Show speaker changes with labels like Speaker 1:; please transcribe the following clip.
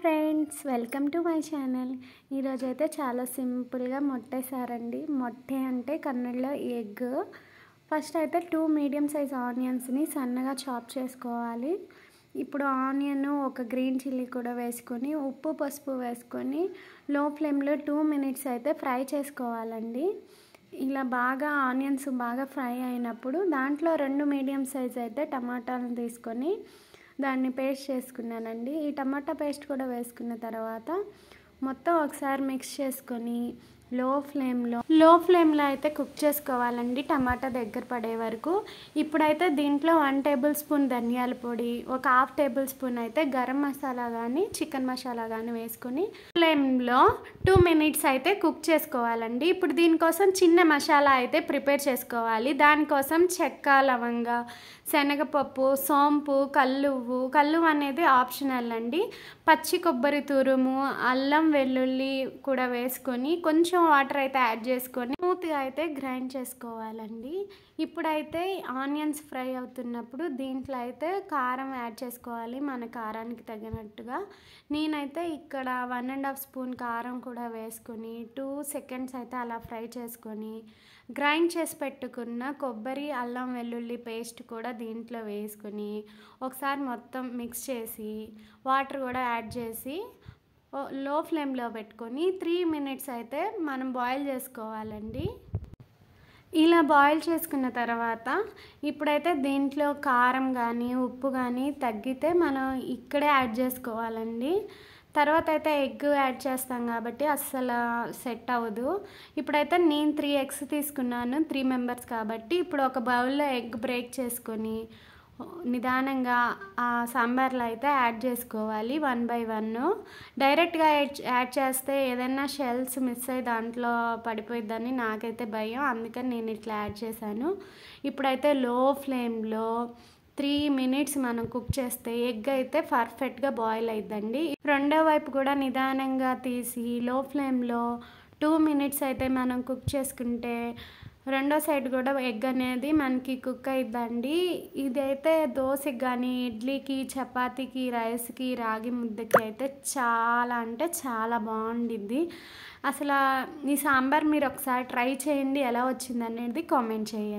Speaker 1: Friends, welcome to my channel. ఈరోజైతే చాలా సింపుల్గా మొట్టేసారండి. మొట్టే అంటే కన్నడలో ఎగ్. ఫస్ట్ అయితే 2 మీడియం సైజ్ ఆనియన్స్ని సన్నగా చాప్ చేసుకోవాలి. ఇప్పుడు ఆనియన్, ఒక గ్రీన్ చిల్లీ కూడా వేసుకొని ఉప్పు పసుపు వేసుకొని లో ఫ్లేమ్లో 2 మినిట్స్ అయితే ఫ్రై చేసుకోవాలండి. ఇలా బాగా ఆనియన్స్ బాగా ఫ్రై అయినప్పుడు దాంట్లో 2 మీడియం సైజ్ అయితే టమాటాలను తీసుకొని దాన్ని పేస్ట్ చేసుకున్నానండి. ఈ టమాటా పేస్ట్ కూడా వేసుకున్న తర్వాత మొత్తం ఒకసారి మిక్స్ చేసుకొని లో ఫ్లేమ్లో అయితే కుక్ చేసుకోవాలండి, టమాటా దగ్గర పడే వరకు. ఇప్పుడైతే దీంట్లో 1 టేబుల్ స్పూన్ ధనియాల పొడి, ఒక 1/2 టేబుల్ స్పూన్ అయితే గరం మసాలా కానీ చికెన్ మసాలా కానీ వేసుకొని ఫ్లేమ్లో 2 మినిట్స్ అయితే కుక్ చేసుకోవాలండి. ఇప్పుడు దీనికోసం చిన్న మసాలా అయితే ప్రిపేర్ చేసుకోవాలి. దానికోసం చెక్క, లవంగ, శనగపప్పు, సోంపు, కల్లువ్వు అనేది ఆప్షనల్ అండి. పచ్చి కొబ్బరి తురుము, అల్లం వెల్లుల్లి కూడా వేసుకొని కొంచెం వాటర్ అయితే యాడ్ చేసుకొని స్మూత్గా అయితే గ్రైండ్ చేసుకోవాలండి. ఇప్పుడైతే ఆనియన్స్ ఫ్రై అవుతున్నప్పుడు దీంట్లో అయితే కారం యాడ్ చేసుకోవాలి, మన కారానికి తగినట్టుగా. నేనైతే ఇక్కడ 1.5 స్పూన్ కారం కూడా వేసుకొని 2 సెకండ్స్ అయితే అలా ఫ్రై చేసుకొని గ్రైండ్ చేసి పెట్టుకున్న కొబ్బరి, అల్లం వెల్లుల్లి పేస్ట్ కూడా దీంట్లో వేసుకొని ఒకసారి మొత్తం మిక్స్ చేసి వాటర్ కూడా యాడ్ చేసి లో ఫ్లేమ్లో పెట్టుకొని 3 మినిట్స్ అయితే మనం బాయిల్ చేసుకోవాలండి. ఇలా బాయిల్ చేసుకున్న తర్వాత ఇప్పుడైతే దీంట్లో కారం కానీ ఉప్పు కానీ తగ్గితే మనం ఇక్కడే యాడ్ చేసుకోవాలండి. తర్వాత అయితే ఎగ్ యాడ్ చేస్తాం కాబట్టి అస్సలు సెట్ అవ్వదు. ఇప్పుడైతే నేను 3 ఎగ్స్ తీసుకున్నాను, 3 మెంబర్స్ కాబట్టి. ఇప్పుడు ఒక బౌల్లో ఎగ్ బ్రేక్ చేసుకొని నిదానంగా ఆ సాంబార్లో అయితే యాడ్ చేసుకోవాలి 1 బై 1. డైరెక్ట్గా యాడ్ చేస్తే ఏదైనా షెల్స్ మిస్ అయ్యి దాంట్లో పడిపోయిద్దని నాకైతే భయం, అందుకని నేను ఇట్లా యాడ్ చేశాను. ఇప్పుడైతే లో ఫ్లేమ్లో 3 మినిట్స్ మనం కుక్ చేస్తే ఎగ్ అయితే పర్ఫెక్ట్గా బాయిల్ అయిద్దండి. రెండో వైపు కూడా నిదానంగా తీసి లో ఫ్లేమ్లో 2 మినిట్స్ అయితే మనం కుక్ చేసుకుంటే రెండో సైడ్ కూడా ఎగ్ అనేది మనకి కుక్ అయిద్దండి. ఇదైతే దోశకి కానీ, ఇడ్లీకి, చపాతీకి, రైస్కి, రాగి ముద్దకి అయితే చాలా అంటే చాలా బాగుండిద్ది. అసలు ఈ సాంబార్ మీరు ఒకసారి ట్రై చేయండి, ఎలా వచ్చింది అనేది కామెంట్ చేయండి.